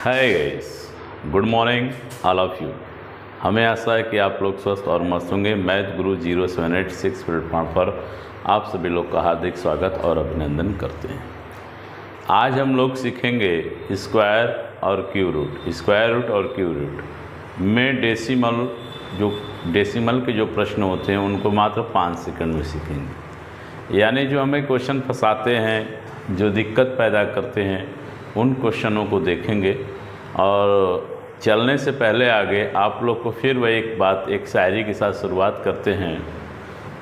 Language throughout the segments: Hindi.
Hi guys, good morning all of you. हमें आशा है कि आप लोग स्वस्थ और मस्त होंगे। मैथ गुरु 0786 प्लेटफॉर्म पर आप सभी लोग का हार्दिक स्वागत और अभिनंदन करते हैं। आज हम लोग सीखेंगे स्क्वायर और क्यूब रूट। स्क्वायर रूट और क्यूब रूट में डेसिमल के जो प्रश्न होते हैं उनको मात्र 5 सेकंड में सीखेंगे। यानी जो हमें क्वेश्चन फंसाते हैं, जो दिक्कत पैदा करते हैं, उन क्वेश्चनों को देखेंगे। और चलने से पहले आगे आप लोग को फिर वह एक शायरी के साथ शुरुआत करते हैं।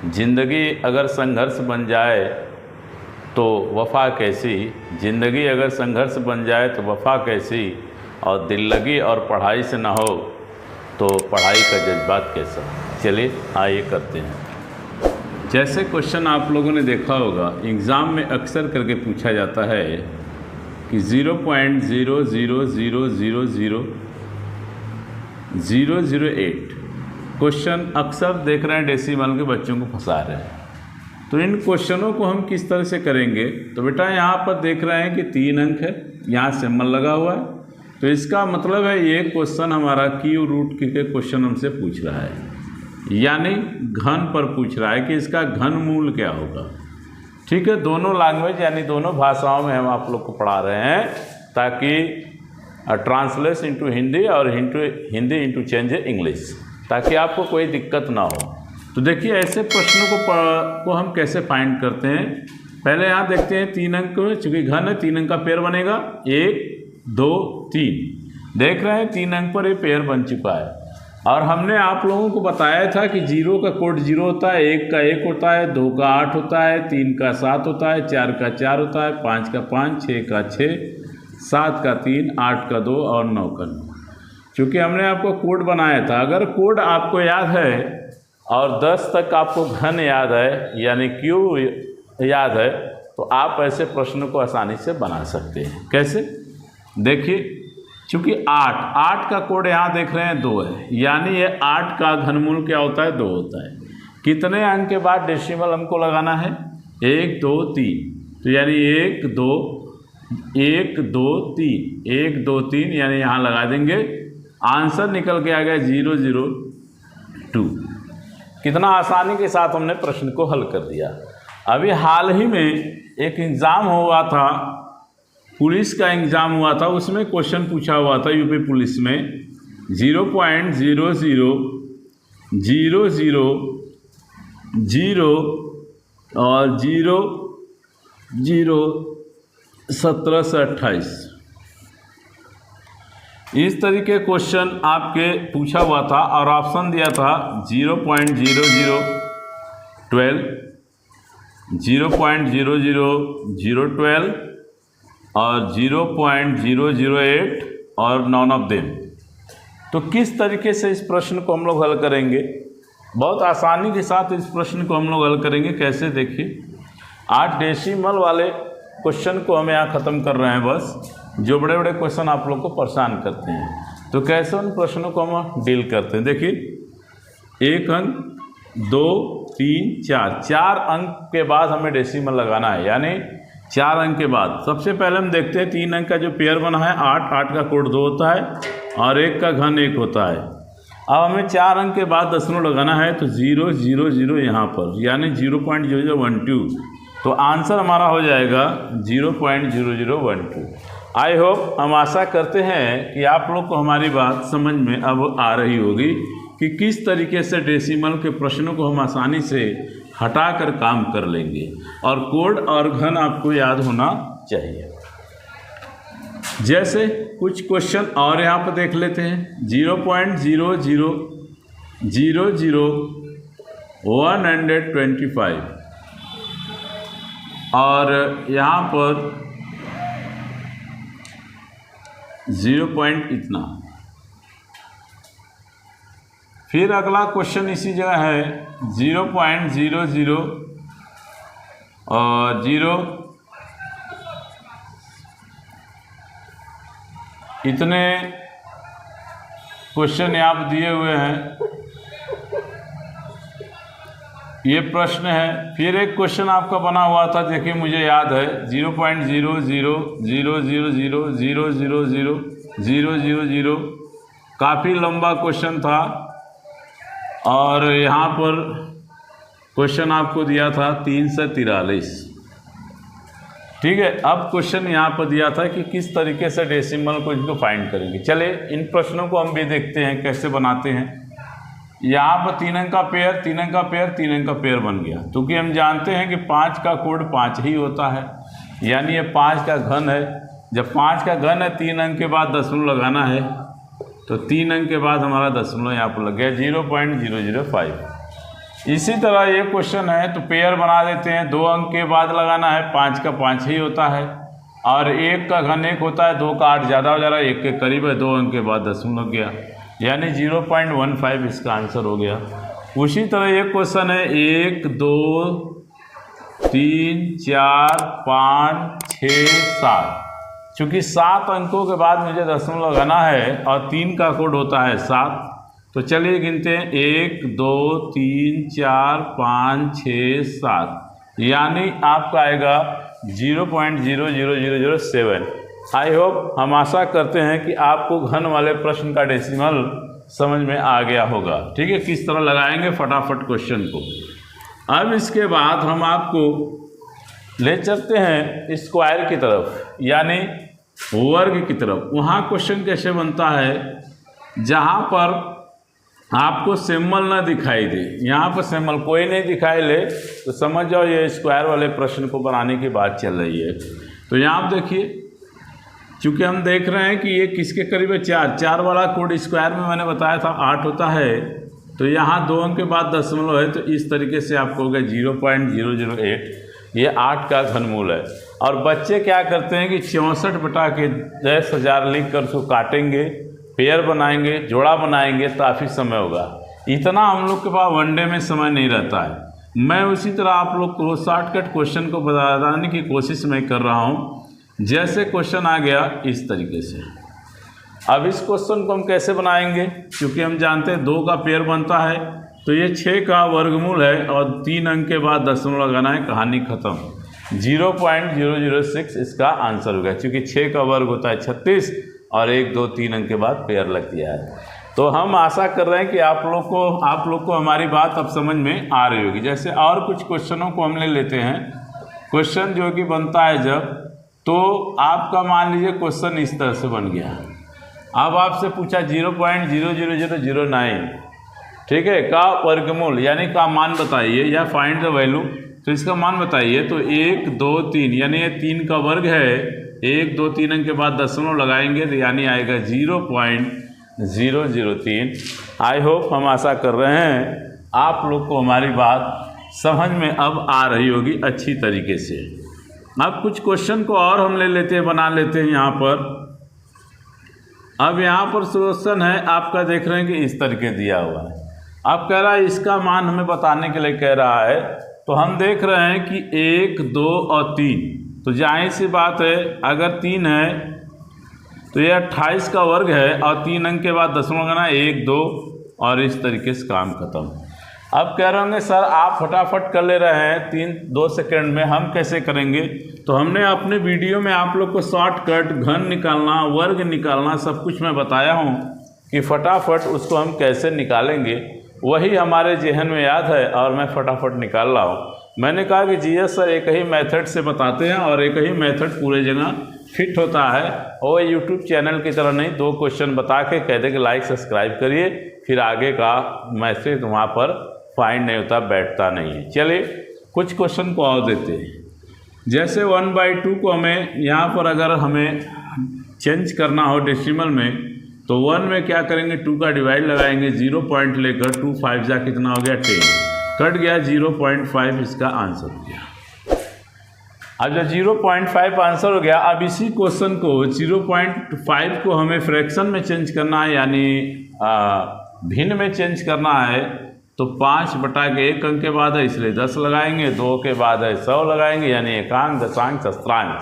ज़िंदगी अगर संघर्ष बन जाए तो वफ़ा कैसी, ज़िंदगी अगर संघर्ष बन जाए तो वफ़ा कैसी, और दिल लगी और पढ़ाई से ना हो तो पढ़ाई का जज्बात कैसा। चलिए आइए करते हैं। जैसे क्वेश्चन आप लोगों ने देखा होगा, एग्ज़ाम में अक्सर करके पूछा जाता है कि 0.0000008 क्वेश्चन अक्सर देख रहे हैं डेसिमल के बच्चों को फंसा रहे हैं। तो इन क्वेश्चनों को हम किस तरह से करेंगे, तो बेटा यहाँ पर देख रहे हैं कि 3 अंक है, यहाँ सिंबल लगा हुआ है, तो इसका मतलब है ये क्वेश्चन हमारा क्यूब रूट के क्वेश्चन हमसे पूछ रहा है, यानी घन पर पूछ रहा है कि इसका घन मूल क्या होगा। ठीक है, दोनों लैंग्वेज यानी दोनों भाषाओं में हम आप लोग को पढ़ा रहे हैं ताकि ट्रांसलेट इनटू हिंदी और हिंदी इनटू चेंज इंग्लिश, ताकि आपको कोई दिक्कत ना हो। तो देखिए ऐसे प्रश्नों को हम कैसे फाइंड करते हैं। पहले यहाँ देखते हैं 3 अंक में, चूँकि घन है 3 अंक का पेयर बनेगा, 1 2 3। देख रहे हैं 3 अंक पर ये पेयर बन चुका है। और हमने आप लोगों को बताया था कि 0 का कोड 0 होता है, 1 का 1 होता है, 2 का 8 होता है, 3 का 7 होता है, 4 का 4 होता है, 5 का 5, 6 का 6, 7 का 3, 8 का 2 और 9 का 9। चूँकि हमने आपको कोड बनाया था, अगर कोड आपको याद है और 10 तक आपको घन याद है यानी क्यूब याद है, तो आप ऐसे प्रश्नों को आसानी से बना सकते हैं। कैसे, देखिए चूँकि 8 का कोड यहाँ देख रहे हैं 2 है, यानी ये 8 का घनमूल क्या होता है, 2 होता है। कितने अंक के बाद डेसिमल हमको लगाना है, 1 2 3, तो यानी 1 2 3, 1 2 3, यानी यहाँ लगा देंगे। आंसर निकल के आ गया 002। कितना आसानी के साथ हमने प्रश्न को हल कर दिया। अभी हाल ही में एक एग्ज़ाम हुआ था, पुलिस का एग्ज़ाम हुआ था, उसमें क्वेश्चन पूछा हुआ था यूपी पुलिस में 0.00000 और 0.017 से 28 इस तरीके क्वेश्चन आपके पूछा हुआ था। और ऑप्शन दिया था 0.00012, 0.00012 और 0.008 और नॉन ऑफ देम। तो किस तरीके से इस प्रश्न को हम लोग हल करेंगे, बहुत आसानी के साथ इस प्रश्न को हम लोग हल करेंगे। कैसे, देखिए आज डेसिमल वाले क्वेश्चन को हम यहाँ ख़त्म कर रहे हैं, बस जो बड़े बड़े क्वेश्चन आप लोग को परेशान करते हैं। तो कैसे उन प्रश्नों को हम डील करते हैं, देखिए 1 अंक 2 3 4 अंक के बाद हमें डेसिमल लगाना है, यानी 4 अंक के बाद। सबसे पहले हम देखते हैं 3 अंक का जो पेयर बना है 8 का कोड 2 होता है और 1 का घन 1 होता है। अब हमें 4 अंक के बाद दशमलव लगाना है, तो 0 0 0 यहाँ पर, यानी 0.0012। तो आंसर हमारा हो जाएगा 0.0012। आई होप, हम आशा करते हैं कि आप लोग को हमारी बात समझ में अब आ रही होगी कि किस तरीके से डेसिमल के प्रश्नों को हम आसानी से हटाकर काम कर लेंगे। और कोड और घन आपको याद होना चाहिए। जैसे कुछ क्वेश्चन और यहाँ पर देख लेते हैं। 0.0000125 और यहाँ पर 0 पॉइंट इतना। फिर अगला क्वेश्चन इसी जगह है 0.00 और 0 इतने क्वेश्चन यहाँ पर दिए हुए हैं। ये प्रश्न है। फिर एक क्वेश्चन आपका बना हुआ था, देखिए मुझे याद है 0.000000000 000। काफ़ी लंबा क्वेश्चन था और यहाँ पर क्वेश्चन आपको दिया था 3 से 43। ठीक है, अब क्वेश्चन यहाँ पर दिया था कि किस तरीके से डेसिमल को इनको फाइंड करेंगे। चलिए इन प्रश्नों को हम भी देखते हैं कैसे बनाते हैं। यहाँ पर 3 अंक का पेयर 3 अंक का पेयर 3 अंक का पेयर बन गया, क्योंकि हम जानते हैं कि 5 का कोड 5 ही होता है, यानी ये 5 का घन है। जब 5 का घन है 3 अंक के बाद दशमलव लगाना है, तो 3 अंक के बाद हमारा दशमलव यहाँ पर लग गया 0.005। इसी तरह ये क्वेश्चन है तो पेयर बना देते हैं, 2 अंक के बाद लगाना है, 5 का 5 ही होता है और 1 का घन 1 होता है, 2 का 8 ज़्यादा हो जा रहा है, 1 के करीब है, 2 अंक के बाद दशमलव गया, यानी 0.15 इसका आंसर हो गया। उसी तरह ये क्वेश्चन है 1 2 3 4 5 6 7। चूँकि 7 अंकों के बाद मुझे दशमलव लगाना है और 3 का कोड होता है 7, तो चलिए गिनते हैं 1 2 3 4 5 6 7, यानी आपका आएगा 0.00007। आई होप, हम आशा करते हैं कि आपको घन वाले प्रश्न का डेसिमल समझ में आ गया होगा। ठीक है, किस तरह लगाएंगे फटाफट क्वेश्चन को। अब इसके बाद हम आपको ले चलते हैं स्क्वायर की तरफ, यानी वर्ग की तरफ। वहाँ क्वेश्चन कैसे बनता है, जहाँ पर आपको सिंबल ना दिखाई दे। यहाँ पर सिंबल कोई नहीं दिखाई ले तो समझ जाओ ये स्क्वायर वाले प्रश्न को बनाने की बात चल रही है। तो यहाँ आप देखिए, चूँकि हम देख रहे हैं कि ये किसके करीब है, 4 वाला कोड स्क्वायर में मैंने बताया था 8 होता है, तो यहाँ 2 अंक के बाद दशमलव है, तो इस तरीके से आपको हो गया 0.008। ये 8 का घनमूल है। और बच्चे क्या करते हैं कि 64 बटा के 10,000 लिख कर उसको काटेंगे, पेयर बनाएंगे, जोड़ा बनाएंगे, काफ़ी समय होगा। इतना हम लोग के पास वनडे में समय नहीं रहता है। मैं उसी तरह आप लोग को शॉर्टकट क्वेश्चन को बताने की कोशिश मैं कर रहा हूँ। जैसे क्वेश्चन आ गया इस तरीके से, अब इस क्वेश्चन को हम कैसे बनाएंगे, क्योंकि हम जानते हैं 2 का पेयर बनता है, तो ये 6 का वर्गमूल है और 3 अंक के बाद दशमलव लगाना है, कहानी ख़त्म। 0.006 इसका आंसर होगा, क्योंकि 6 का वर्ग होता है 36 और 1 2 3 अंक के बाद पेयर लग गया है। तो हम आशा कर रहे हैं कि आप लोग को हमारी बात अब समझ में आ रही होगी। जैसे और कुछ क्वेश्चनों को हम ले लेते हैं। क्वेश्चन जो कि बनता है जब, तो आपका मान लीजिए क्वेश्चन इस तरह से बन गया। अब आपसे पूछा 0.00009, ठीक है, का वर्गमूल यानी का मान बताइए या फाइंड द वैल्यू, तो इसका मान बताइए। तो 1 2 3 यानी ये 3 का वर्ग है, 1 2 3 अंक के बाद दशमलव लगाएंगे तो यानी आएगा 0.003। आई होप, हम आशा कर रहे हैं आप लोग को हमारी बात समझ में अब आ रही होगी अच्छी तरीके से। अब कुछ क्वेश्चन को और हम ले लेते हैं, बना लेते हैं यहाँ पर। अब यहाँ पर क्वेश्चन है आपका, देख रहे हैं कि इस तरीके दिया हुआ है। अब कह रहा है इसका मान हमें बताने के लिए कह रहा है, तो हम देख रहे हैं कि 1 2 और 3, तो जाहिर सी बात है अगर 3 है तो ये 28 का वर्ग है और 3 अंक के बाद दशमलव लगाना 1 2 और इस तरीके से काम खत्म। अब कह रहे होंगे सर आप फटाफट कर ले रहे हैं 3-2 सेकंड में, हम कैसे करेंगे? तो हमने अपने वीडियो में आप लोग को शॉर्टकट घन निकालना, वर्ग निकालना सब कुछ मैं बताया हूँ कि फटाफट उसको हम कैसे निकालेंगे, वही हमारे जहन में याद है और मैं फटाफट निकाल रहा हूँ। मैंने कहा कि जीएस सर एक ही मेथड से बताते हैं और एक ही मेथड पूरे जगह फिट होता है, और यूट्यूब चैनल की तरह नहीं 2 क्वेश्चन बता के कहते कि लाइक सब्सक्राइब करिए, फिर आगे का मैसेज वहाँ पर फाइंड नहीं होता, बैठता नहीं है। चलिए कुछ क्वेश्चन को और देते हैं। जैसे 1/2 को हमें यहाँ पर अगर हमें चेंज करना हो डेसिमल में, तो 1 में क्या करेंगे, 2 का डिवाइड लगाएंगे, 0 पॉइंट लेकर 2 5 जा कितना हो गया 10, कट गया 0.5 इसका आंसर हो गया। अब जब 0.5 आंसर हो गया, अब इसी क्वेश्चन को 0.5 को हमें फ्रैक्शन में चेंज करना है, यानी भिन्न में चेंज करना है, तो 5 बटा के 1 अंक के बाद है इसलिए 10 लगाएंगे, 2 के बाद है 100 लगाएंगे, यानी एकांक दशांक शस्त्रांक,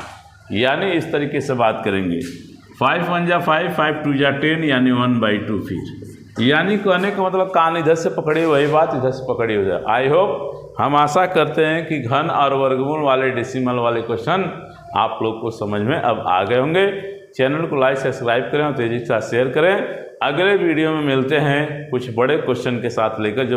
यानी इस तरीके से बात करेंगे। 5 1 जा 5, 5 2 जा 10, यानी 1/2 फिर, यानी कहने का मतलब कान इधर से पकड़ी वही बात इधर से पकड़ी हो जाए। आई होप, हम आशा करते हैं कि घन और वर्गमूल वाले डेसिमल वाले क्वेश्चन आप लोग को समझ में अब आ गए होंगे। चैनल को लाइक सब्सक्राइब करें और तेज़ी से शेयर करें। अगले वीडियो में मिलते हैं कुछ बड़े क्वेश्चन के साथ लेकर जो